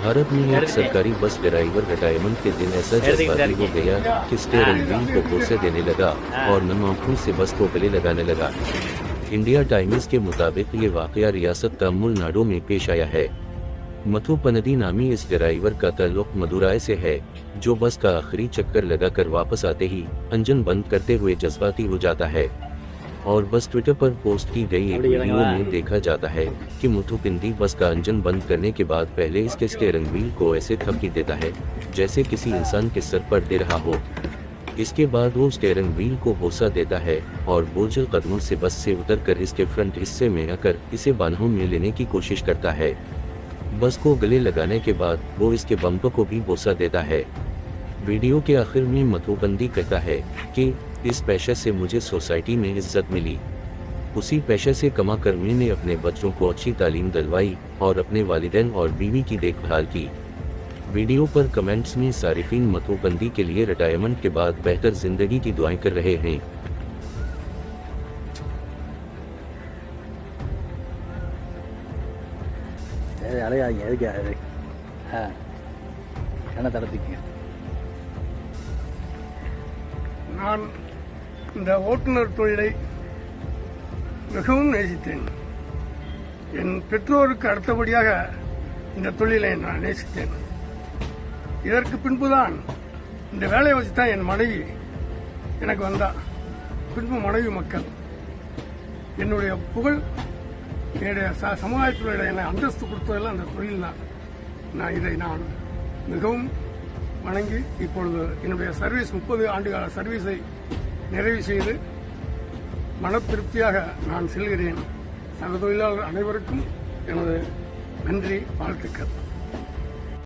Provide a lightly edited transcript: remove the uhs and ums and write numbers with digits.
भारत में एक सरकारी बस ड्राइवर रिटायरमेंट के दिन ऐसा जज्बाती हो गया कि स्टीयरिंग व्हील को बोसे देने लगा और नम आंखों से बस को गले लगाने लगा। इंडिया टाइम्स के मुताबिक ये वाकया रियासत तमिलनाडु में पेश आया है। मथुपनदी नामी इस ड्राइवर का ताल्लुक मदुराई से है, जो बस का आखिरी चक्कर लगाकर वापस आते ही इंजन बंद करते हुए जज्बाती हो जाता है। और बस ट्विटर पर पोस्ट की गई एक वीडियो में देखा जाता है कि मुथुपिंदी बस का इंजन बंद करने के बाद पहले इसके स्टीयरिंग व्हील को ऐसे थपकी देता है जैसे किसी इंसान के सर पर दे रहा हो। इसके बाद वो स्टीयरिंग व्हील को बोसा देता है और बोझल कदमों से बस से उतरकर इसके फ्रंट हिस्से में आकर इसे बाहों में लेने की कोशिश करता है। बस को गले लगाने के बाद वो इसके बम्पर को भी बोसा देता है। वीडियो के आखिर में मथुपंदी कहता है कि इस पेशे से मुझे सोसाइटी में इज्जत मिली, उसी पेशे से कमा कर मैंने अपने बच्चों को अच्छी तालीम दिलवाई और अपने वालिदैन और बीवी की देखभाल की। वीडियो पर कमेंट्स में सारिफीन मथुपंदी के लिए रिटायरमेंट के बाद बेहतर जिंदगी की दुआएं कर रहे हैं। நான் இந்த ஓட்டுநர் தொழிலை மிகவும் நேசித்தேன். என் பெற்றோருக்கு அடுத்தபடியாக இந்த தொழிலை நான் நேசித்தேன். இதற்கு பின்புதான் இந்த வேலையை வச்சு தான் என் மனைவி எனக்கு வந்தா. பின்பு மனைவி மக்கள் என்னுடைய புகழ், என்னுடைய சமுதாயத்தினுடைய என்னை அந்தஸ்து கொடுத்ததெல்லாம் அந்த தொழில் தான். இதை நான் மிகவும் வணங்கி இப்பொழுது என்னுடைய சர்வீஸ் 30 ஆண்டுகால சர்வீஸை நிறைவு செய்து மன திருப்தியாக நான் செல்கிறேன். சக தொழிலாளர் அனைவருக்கும் எனது நன்றி, வாழ்த்துக்கள்.